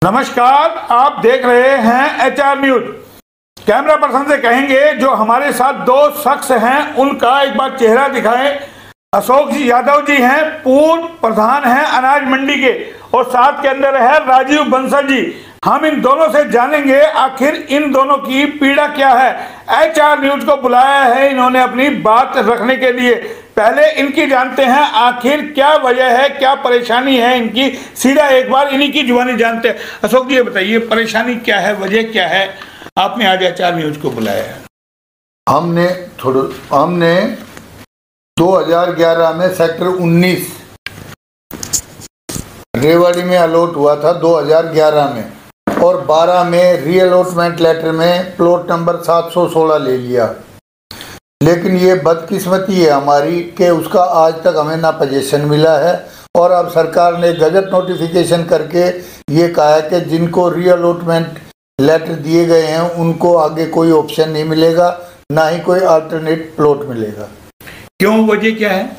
नमस्कार, आप देख रहे हैं HR न्यूज। कैमरा पर्सन से कहेंगे जो हमारे साथ दो शख्स हैं उनका एक बार चेहरा दिखाएं। अशोक जी यादव जी हैं, पूर्व प्रधान हैं अनाज मंडी के, और साथ के अंदर है राजीव बंसल जी। हम इन दोनों से जानेंगे आखिर इन दोनों की पीड़ा क्या है। HR न्यूज को बुलाया है इन्होंने अपनी बात रखने के लिए। पहले इनकी जानते हैं आखिर क्या वजह है, क्या परेशानी है इनकी, सीधा एक बार इन्हीं की जुबानी जानते हैं। अशोक जी ये बताइए, परेशानी क्या है, वजह क्या है, आपने आज HR न्यूज को बुलाया है? हमने 2011 में सेक्टर 19 रेवाड़ी में अलॉट हुआ था 2011 में, और 12 में रीअलॉटमेंट लेटर में प्लॉट नंबर 716 ले लिया। लेकिन ये बदकिस्मती है हमारी कि उसका आज तक हमें ना पोजीशन मिला है, और अब सरकार ने गजट नोटिफिकेशन करके ये कहा है कि जिनको रीअलॉटमेंट लेटर दिए गए हैं उनको आगे कोई ऑप्शन नहीं मिलेगा, ना ही कोई अल्टरनेट प्लॉट मिलेगा। क्यों, वजह क्या है?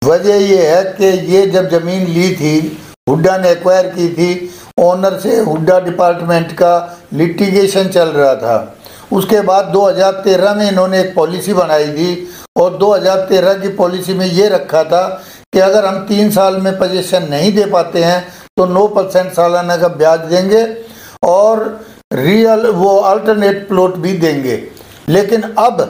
वजह ये है कि ये जब जमीन ली थी, हुड्डा ने एक्वायर की थी, ओनर से हुड्डा डिपार्टमेंट का लिटिगेशन चल रहा था। उसके बाद 2013 में इन्होंने एक पॉलिसी बनाई थी, और 2013 की पॉलिसी में ये रखा था कि अगर हम 3 साल में पोजीशन नहीं दे पाते हैं तो 9% सालाना का ब्याज देंगे और वो अल्टरनेट प्लॉट भी देंगे। लेकिन अब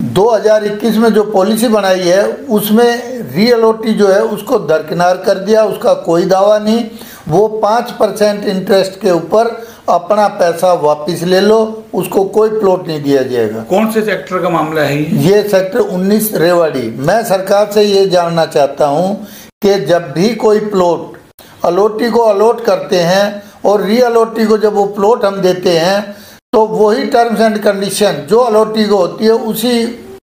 2021 में जो पॉलिसी बनाई है उसमें रीअलॉटी जो है उसको दरकिनार कर दिया, उसका कोई दावा नहीं। वो 5% इंटरेस्ट के ऊपर अपना पैसा वापस ले लो, उसको कोई प्लॉट नहीं दिया जाएगा। कौन से सेक्टर का मामला है ये सेक्टर 19 रेवाड़ी। मैं सरकार से ये जानना चाहता हूँ कि जब भी कोई प्लॉट अलॉटी को अलॉट करते हैं और रीअलॉटी को जब वो प्लॉट हम देते हैं तो वही टर्म्स एंड कंडीशन जो अलॉटी को होती है उसी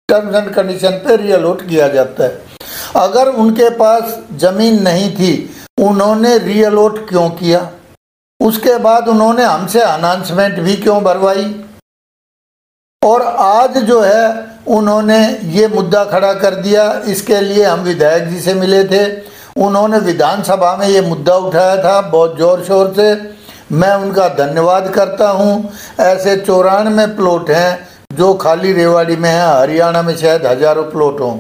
टर्म्स एंड कंडीशन पे रीअलॉट किया जाता है। अगर उनके पास जमीन नहीं थी, उन्होंने रीअलॉट क्यों किया? उसके बाद उन्होंने हमसे अनाउंसमेंट भी क्यों भरवाई? और आज जो है उन्होंने ये मुद्दा खड़ा कर दिया। इसके लिए हम विधायक जी से मिले थे, उन्होंने विधानसभा में ये मुद्दा उठाया था बहुत जोर शोर से। मैं उनका धन्यवाद करता हूं। ऐसे 94 प्लॉट हैं जो खाली रेवाड़ी में है, हरियाणा में शायद हजारों प्लॉट हों।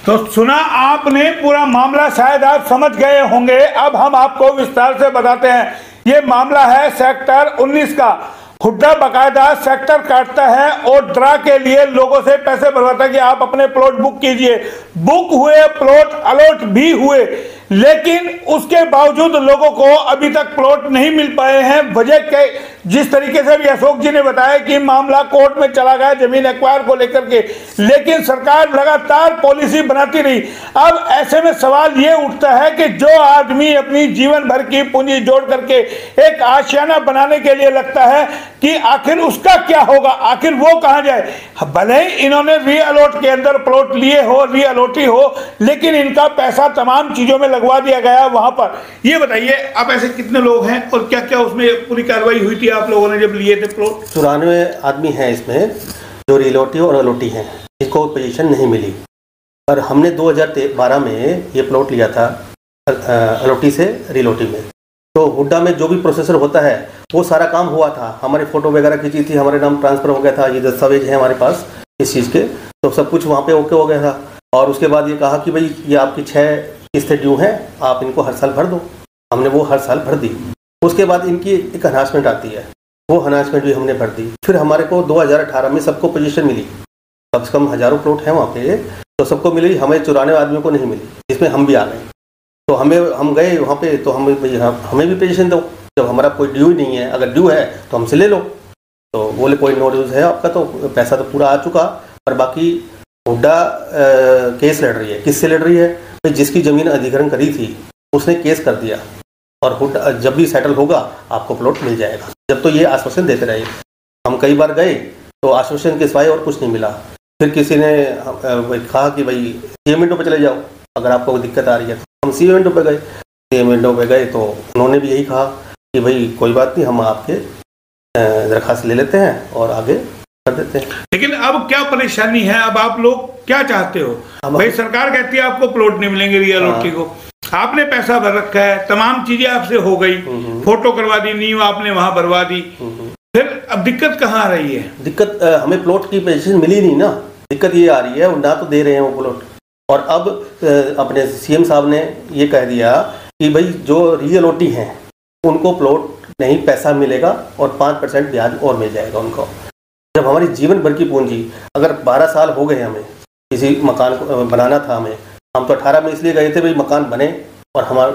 तो सुना आपने पूरा मामला, शायद आप समझ गए होंगे। अब हम आपको विस्तार से बताते हैं। ये मामला है सेक्टर 19 का। हुड्डा बकायदा सेक्टर काटता है और ड्रा के लिए लोगों से पैसे भरवाता है कि आप अपने प्लॉट बुक कीजिए। बुक हुए प्लॉट, अलॉट भी हुए, लेकिन उसके बावजूद लोगों को अभी तक प्लॉट नहीं मिल पाए हैं। वजह के जिस तरीके से भी अशोक जी ने बताया कि मामला कोर्ट में चला गया जमीन एक्वायर को लेकर के, लेकिन सरकार लगातार पॉलिसी बनाती रही। अब ऐसे में सवाल ये उठता है कि जो आदमी अपनी जीवन भर की पूंजी जोड़ करके एक आशियाना बनाने के लिए लगता है कि आखिर उसका क्या होगा, आखिर वो कहां जाए। भले ही इन्होंने रीअलॉट के अंदर प्लॉट लिए हो, रीअलॉटी हो, लेकिन इनका पैसा तमाम चीजों में लगवा दिया गया वहां पर। ये बताइए आप ऐसे कितने लोग हैं और क्या क्या उसमें पूरी कार्रवाई हुई थी आप लोगों ने जब लिए थे प्लॉट? 94 आदमी हैं इसमें जो रीअलॉटी और अलॉटी हैं, इनको पोजीशन नहीं मिली। और हमने 2012 में ये प्लॉट लिया था अलॉटी से रीअलॉटी में। तो हुड्डा में जो भी प्रोसेसर होता है वो सारा काम हुआ था, हमारी फ़ोटो वगैरह खींची थी, हमारे नाम ट्रांसफ़र हो गया था, ये दस्तावेज है हमारे पास इस चीज़ के, तो सब कुछ वहाँ पे ओके हो गया था। और उसके बाद ये कहा कि भाई ये आपकी 6 किस्तें ड्यू हैं, आप इनको हर साल भर दो। हमने वो हर साल भर दी। उसके बाद इनकी एक अनाउंसमेंट आती है, वो अनाउंसमेंट भी हमने भर दी। फिर हमारे को 2018 में सबको पोजीशन मिली, कम से कम हज़ारों प्लॉट हैं वहाँ पे, तो सबको मिली। हमें 94 आदमियों को नहीं मिली, जिसमें हम भी आ गए। तो हम गए वहाँ पे, तो हमें भी पोजीशन दो, जब हमारा कोई ड्यू ही नहीं है, अगर ड्यू है तो हमसे ले लो। तो बोले कोई नो ड्यूज है आपका, तो पैसा तो पूरा आ चुका, पर बाकी हुड्डा केस लड़ रही है। किससे लड़ रही है? भाई जिसकी ज़मीन अधिग्रहण करी थी उसने केस कर दिया, और हुड्डा जब भी सेटल होगा आपको प्लॉट मिल जाएगा। जब तो ये आश्वासन देते रहे, हम कई बार गए तो आश्वासन के सिवाय और कुछ नहीं मिला। फिर किसी ने कहा कि भाई CM विंडो पर चले जाओ अगर आपको कोई दिक्कत आ रही है। हम CM विंडो पर गए, CM विंडो पर गए तो उन्होंने भी यही कहा कि भाई कोई बात नहीं, हम आपके दरखास्त ले लेते हैं और आगे कर देते हैं। लेकिन अब क्या परेशानी है, अब आप लोग क्या चाहते हो? भाई सरकार कहती है आपको प्लॉट नहीं मिलेंगे रीअलॉटी को, आपने पैसा भर रखा है, तमाम चीजें आपसे हो गई, फोटो करवा दी, नींव आपने वहां भरवा दी, फिर अब दिक्कत कहाँ आ रही है? दिक्कत हमें प्लॉट की पोजीशन मिली नहीं ना, दिक्कत ये आ रही है, ना तो दे रहे हैं वो प्लॉट। और अब अपने सीएम साहब ने ये कह दिया कि भाई जो रियलोटी हैं उनको प्लॉट नहीं पैसा मिलेगा और 5% ब्याज और मिल जाएगा उनको। जब हमारी जीवन भर की पूंजी, अगर 12 साल हो गए हमें किसी मकान को बनाना था, हम तो 18 में इसलिए गए थे भाई मकान बने, और हमारा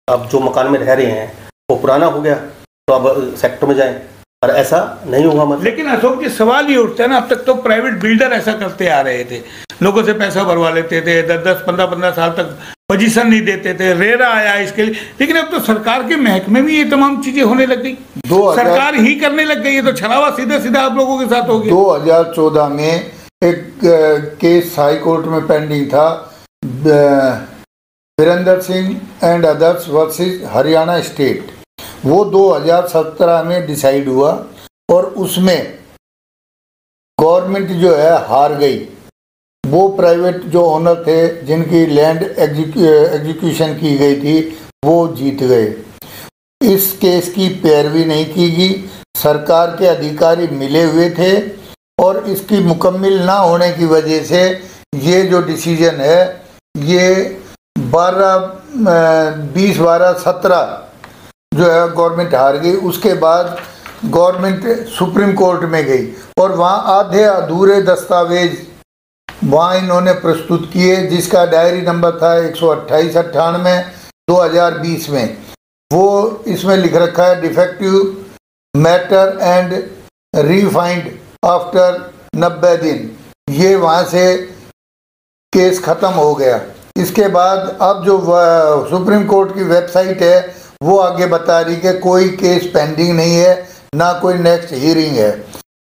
अब जो मकान में रह रहे हैं वो पुराना हो गया तो अब सेक्टर में जाएं, पर ऐसा नहीं हुआ। मतलब लेकिन अशोक जी सवाल ये उठता है ना, अब तक तो प्राइवेट बिल्डर ऐसा करते आ रहे थे, लोगों से पैसा भरवा लेते थे, 10-10, 15-15 साल तक पोजीशन नहीं देते थे, रेरा आया इसके लिए। लेकिन अब तो सरकार के महकमे में ये तमाम चीजें होने लग गई, सरकार ही करने लग गई है, तो छलावा सीधा सीधा आप लोगों के साथ हो गया। 2014 में एक केस हाई कोर्ट में पेंडिंग था, Virendra Singh and others versus Haryana state, वो 2017 में डिसाइड हुआ और उसमें गवर्नमेंट जो है हार गई। वो प्राइवेट जो ओनर थे जिनकी लैंड एग्जीक्यूशन की गई थी वो जीत गए। इस केस की पैरवी नहीं की गई, सरकार के अधिकारी मिले हुए थे और इसकी मुकम्मल ना होने की वजह से ये जो डिसीजन है ये 2017 जो है गवर्नमेंट हार गई। उसके बाद गवर्नमेंट सुप्रीम कोर्ट में गई और वहाँ आधे अधूरे दस्तावेज वहाँ इन्होंने प्रस्तुत किए, जिसका डायरी नंबर था 128/98 2020 में। वो इसमें लिख रखा है डिफेक्टिव मैटर एंड रीफाइंड आफ्टर 90 दिन। ये वहाँ से केस ख़त्म हो गया। इसके बाद अब जो सुप्रीम कोर्ट की वेबसाइट है वो आगे बता रही कि कोई केस पेंडिंग नहीं है, ना कोई नेक्स्ट हियरिंग है।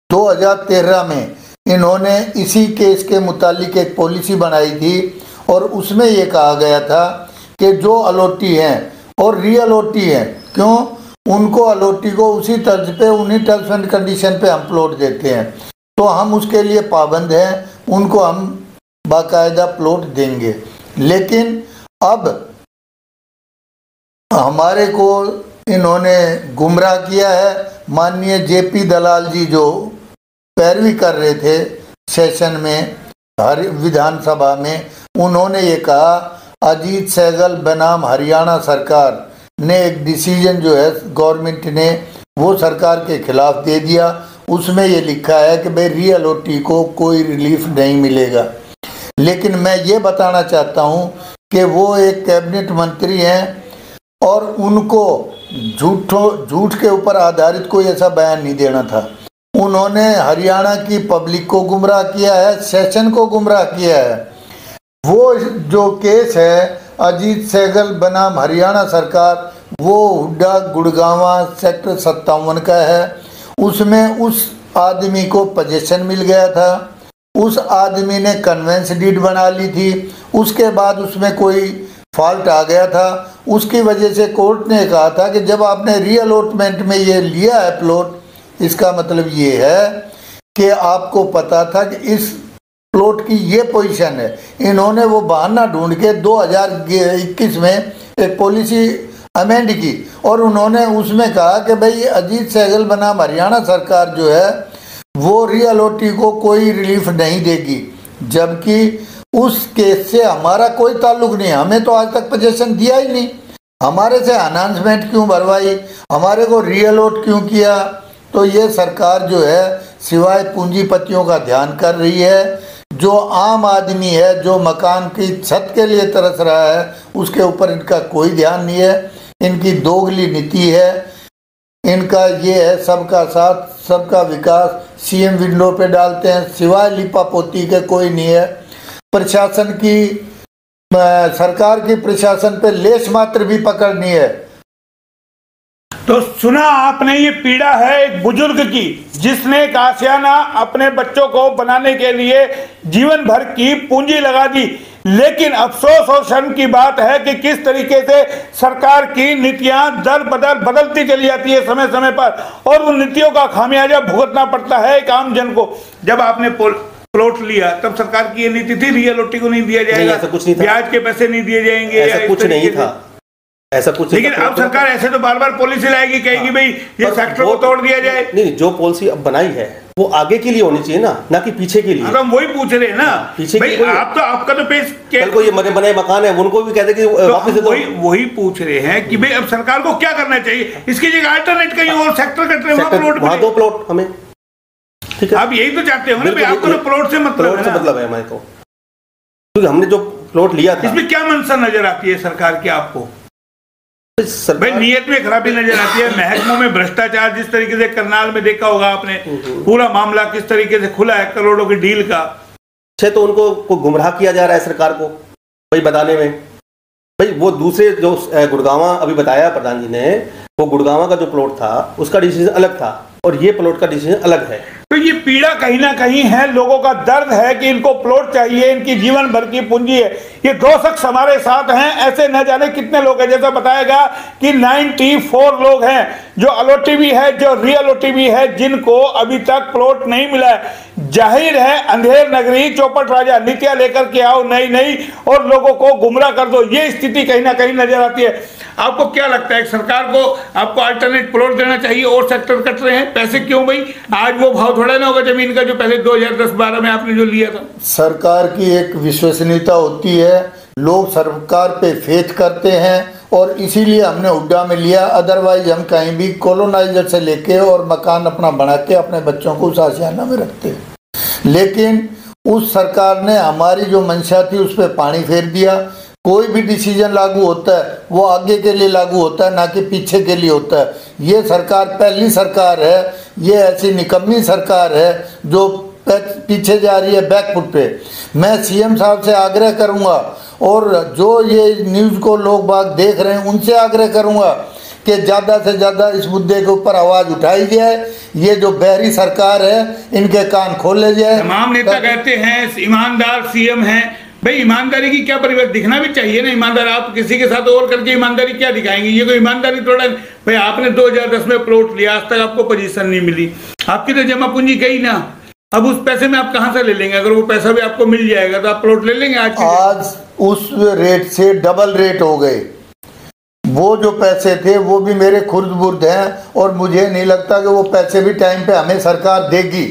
2013 में इन्होंने इसी केस के मुतालिक एक पॉलिसी बनाई थी और उसमें ये कहा गया था कि जो अलॉटी हैं और रीअलॉटी हैं, क्यों उनको अलॉटी को उसी तर्ज पे उन्हीं टर्म्स एंड कंडीशन पे हम प्लॉट देते हैं, तो हम उसके लिए पाबंद हैं, उनको हम बाकायदा प्लॉट देंगे। लेकिन अब हमारे को इन्होंने गुमराह किया है। माननीय जेपी दलाल जी जो पैरवी कर रहे थे सेशन में विधानसभा में, उन्होंने ये कहा अजीत सहगल बनाम हरियाणा सरकार ने एक डिसीजन जो है गवर्नमेंट ने वो सरकार के खिलाफ दे दिया। उसमें ये लिखा है कि भाई रियलोटी को कोई रिलीफ नहीं मिलेगा। लेकिन मैं ये बताना चाहता हूँ कि वो एक कैबिनेट मंत्री हैं और उनको झूठ के ऊपर आधारित कोई ऐसा बयान नहीं देना था। उन्होंने हरियाणा की पब्लिक को गुमराह किया है, सेशन को गुमराह किया है। वो जो केस है अजीत सहगल बनाम हरियाणा सरकार, वो हुड्डा गुड़गांवा सेक्टर 57 का है। उसमें उस आदमी को पोजीशन मिल गया था, उस आदमी ने कन्वेंस डीड बना ली थी, उसके बाद उसमें कोई फॉल्ट आ गया था। उसकी वजह से कोर्ट ने कहा था कि जब आपने रीअलॉटमेंट में ये लिया है प्लॉट, इसका मतलब ये है कि आपको पता था कि इस प्लॉट की ये पोजीशन है। इन्होंने वो बहाना ढूंढ के 2021 में एक पॉलिसी अमेंड की और उन्होंने उसमें कहा कि भाई अजीत सहगल बनाम हरियाणा सरकार जो है वो रियलोटी को कोई रिलीफ नहीं देगी, जबकि उस केस से हमारा कोई ताल्लुक नहीं। हमें तो आज तक पोजीशन दिया ही नहीं, हमारे से अनाउंसमेंट क्यों भरवाई, हमारे को रियलोट क्यों किया। तो ये सरकार जो है सिवाय पूंजीपतियों का ध्यान कर रही है। जो आम आदमी है जो मकान की छत के लिए तरस रहा है उसके ऊपर इनका कोई ध्यान नहीं है। इनकी दोगली नीति है, इनका ये है सबका साथ सबका विकास, सीएम विंडो पे डालते हैं, सिवाय लिपापोती के कोई नहीं है। प्रशासन की सरकार की प्रशासन पे लेश मात्र भी पकड़ नहीं है। तो सुना आपने, ये पीड़ा है एक बुजुर्ग की जिसने एक आशियाना अपने बच्चों को बनाने के लिए जीवन भर की पूंजी लगा दी। लेकिन अफसोस और शर्म की बात है कि किस तरीके से सरकार की नीतियां दर बदर बदलती चली जाती है समय समय पर, और उन नीतियों का खामियाजा भुगतना पड़ता है एक आम जन को। जब आपने प्लॉट लिया तब सरकार की ये नीति थी रियलिटी को नहीं दिया जाएगा, ऐसा कुछ नहीं था, ब्याज के पैसे नहीं दिए जाएंगे, ऐसा कुछ नहीं था, ऐसा कुछ। लेकिन अब सरकार ऐसे तो बार बार पॉलिसी लाएगी, कहेगी भाई ये सेक्टर को तोड़ दिया जाए। नहीं, जो पॉलिसी अब बनाई है वो आगे के लिए होनी चाहिए ना कि पीछे के लिए। हम वही पूछ रहे हैं ना, पीछे भाई आप तो आपका तो पेश कल को ये बने बनाए मकान है उनको भी कहते कि वापस दे दो। वही पूछ रहे हैं कि भाई अब सरकार को क्या करना चाहिए, इसकी जगह अल्टरनेट कहीं और सेक्टर कट रहे वहां 2 प्लॉट हमें, ठीक है, आप यही तो चाहते हो ना भाई, आपको तो प्लॉट से मतलब है हमारे को, क्योंकि हमने जो प्लॉट लिया था इसमें क्या मंशा नजर आती है सरकार की आपको? भाई नीयत में खराबी नजर आती है, महकमों में भ्रष्टाचार जिस तरीके से करनाल में देखा होगा आपने, पूरा मामला किस तरीके से खुला है करोड़ों की डील का। तो उनको गुमराह किया जा रहा है सरकार को भाई बताने में। भाई वो दूसरे जो गुड़गांवा अभी बताया प्रधान जी ने, वो गुड़गांवा का जो प्लॉट था उसका डिसीजन अलग था और ये प्लॉट का डिसीजन अलग है। तो ये पीड़ा कहीं ना कहीं है, लोगों का दर्द है कि इनको प्लॉट चाहिए, इनकी जीवन भर की पूंजी है। ये 2 शख्स हमारे साथ हैं, ऐसे न जाने कितने लोग हैं, जैसा बताएगा कि 94 लोग हैं जो अलॉटी भी है, जो रियलोटी भी है, जिनको अभी तक प्लॉट नहीं मिला है। जाहिर है अंधेर नगरी चौपट राजा, नीतियां लेकर के आओ नई नई और लोगों को गुमराह कर दो, ये स्थिति कहीं ना कहीं नजर आती है। आपको क्या लगता है सरकार को आपको अल्टरनेट प्लॉट देना चाहिए और सेक्टर कट रहे हैं, पैसे क्यों भाई? आज वो भाव थोड़ा ना होगा जमीन का जो पहले 2010-12 में आपने जो लिया था। सरकार की एक विश्वसनीयता होती है, लोग सरकार पे फेथ करते हैं और इसीलिए हमने हुड्डा में लिया। अदरवाइज हम कहीं भी कॉलोनाइजर से लेके और मकान अपना बना के अपने बच्चों को उस आशियाना में रखते हैं, लेकिन उस सरकार ने हमारी जो मंशा थी उस पर पानी फेर दिया। कोई भी डिसीजन लागू होता है वो आगे के लिए लागू होता है, ना कि पीछे के लिए होता है। ये सरकार पहली सरकार है, ये ऐसी निकम्मी सरकार है जो पीछे जा रही है बैकफुट पे। मैं सीएम साहब से आग्रह करूंगा और जो ये न्यूज़ को लोग बाग देख रहे हैं उनसे आग्रह करूंगा कि ज़्यादा से ज़्यादा इस मुद्दे के ऊपर आवाज़ उठाई जाए। ये जो बहरी सरकार है इनके कान खोले जाए। तमाम नेता कहते हैं ईमानदार सीएम हैं, भाई ईमानदारी की क्या परिवर्तन दिखना भी चाहिए ना। ईमानदार आप किसी के साथ और करके ईमानदारी क्या दिखाएंगे? ये कोई ईमानदारी थोड़ा भाई, आपने 2010 में प्लॉट लिया, आज तक आपको पोजीशन नहीं मिली, आपकी तो जमा पूंजी गई ना। अब उस पैसे में आप कहां से ले लेंगे? अगर वो पैसा भी आपको मिल जाएगा तो आप प्लॉट ले लेंगे। आज उस रेट से डबल रेट हो गए। वो जो पैसे थे वो भी मेरे खुर्द बुर्द हैं और मुझे नहीं लगता कि वो पैसे भी टाइम पे हमें सरकार देगी।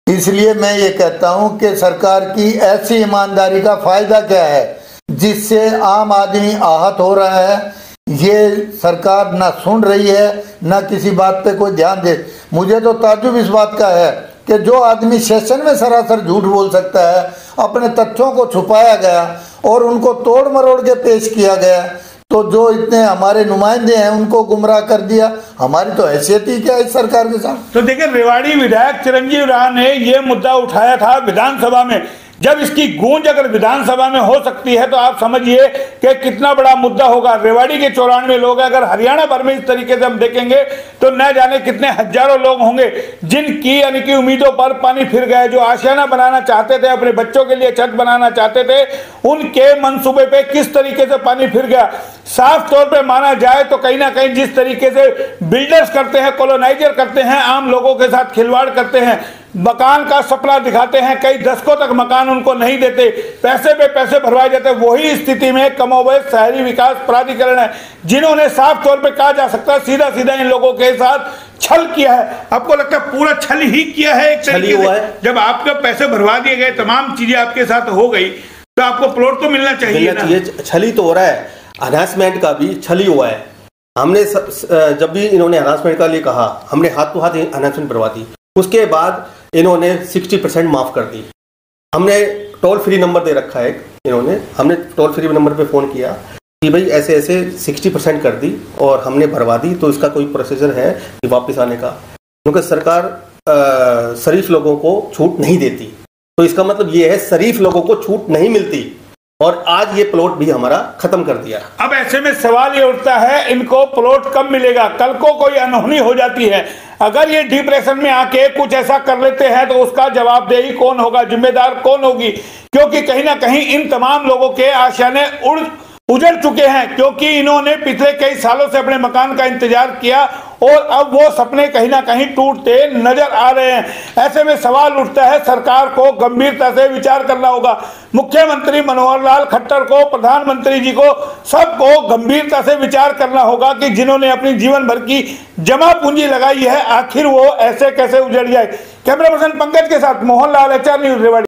इसलिए मैं ये कहता हूं कि सरकार की ऐसी ईमानदारी का फायदा क्या है जिससे आम आदमी आहत हो रहा है। ये सरकार ना सुन रही है ना किसी बात पे कोई ध्यान दे। मुझे तो ताज्जुब इस बात का है कि जो आदमी सेशन में सरासर झूठ बोल सकता है, अपने तथ्यों को छुपाया गया और उनको तोड़ मरोड़ के पेश किया गया, तो जो इतने हमारे नुमाइंदे हैं उनको गुमराह कर दिया। हमारी तो हैसियत ही क्या इस सरकार के साथ। तो देखिए, रेवाड़ी विधायक चिरंजीव राय ने ये मुद्दा उठाया था विधानसभा में। जब इसकी गूंज अगर विधानसभा में हो सकती है तो आप समझिए कि कितना बड़ा मुद्दा होगा। रेवाड़ी के 94 लोग हैं, अगर हरियाणा भर में इस तरीके से हम देखेंगे तो न जाने कितने हजारों लोग होंगे जिनकी यानी कि उम्मीदों पर पानी फिर गए। जो आशियाना बनाना चाहते थे, अपने बच्चों के लिए छत बनाना चाहते थे, उनके मंसूबे पे किस तरीके से पानी फिर गया। साफ तौर पे माना जाए तो कहीं ना कहीं जिस तरीके से बिल्डर्स करते हैं, कॉलोनाइजर करते हैं, आम लोगों के साथ खिलवाड़ करते हैं, मकान का सपना दिखाते हैं, कई दशकों तक मकान उनको नहीं देते, पैसे पे पैसे भरवाए जाते हैं। वही स्थिति में कमोबेश शहरी विकास प्राधिकरण है जिन्होंने साफ तौर पे कहा जा सकता है सीधा सीधा इन लोगों के साथ छल किया है। आपको लगता है पूरा छल ही किया है? एक तरीके से जब आपके पैसे भरवा दिए गए, तमाम चीजें आपके साथ हो गई, तो आपको प्लॉट तो मिलना चाहिए ना। छल ही तो हो रहा है, हरासमेंट का भी छल ही हुआ है। हमने जब भी इन्होंने हरासमेंट का लिए कहा, हमने हाथ तो हाथ हरासमेंट भरवा दी। उसके बाद इन्होंने 60% माफ कर दी। हमने टोल फ्री नंबर दे रखा है इन्होंने, हमने टोल फ्री नंबर पे फ़ोन किया कि भाई ऐसे ऐसे 60% कर दी और हमने भरवा दी, तो इसका कोई प्रोसीजर है कि वापस आने का? क्योंकि सरकार शरीफ लोगों को छूट नहीं देती, तो इसका मतलब ये है शरीफ लोगों को छूट नहीं मिलती। और आज ये प्लॉट भी हमारा खत्म कर दिया। अब ऐसे में सवाल ये उठता है, इनको प्लॉट कब मिलेगा? कल को कोई अनहोनी हो जाती है, अगर ये डिप्रेशन में आके कुछ ऐसा कर लेते हैं तो उसका जवाबदेही कौन होगा, जिम्मेदार कौन होगी? क्योंकि कहीं ना कहीं इन तमाम लोगों के आशियाने उजड़ चुके हैं, क्योंकि इन्होंने पिछले कई सालों से अपने मकान का इंतजार किया और अब वो सपने कहीं ना कहीं टूटते नजर आ रहे हैं। ऐसे में सवाल उठता है, सरकार को गंभीरता से विचार करना होगा। मुख्यमंत्री मनोहर लाल खट्टर को, प्रधानमंत्री जी को, सबको गंभीरता से विचार करना होगा कि जिन्होंने अपनी जीवन भर की जमा पूंजी लगाई है, आखिर वो ऐसे कैसे उजड़ जाए। कैमरा पर्सन पंकज के साथ मोहन लाल, HR न्यूज़, रेवाड़ी।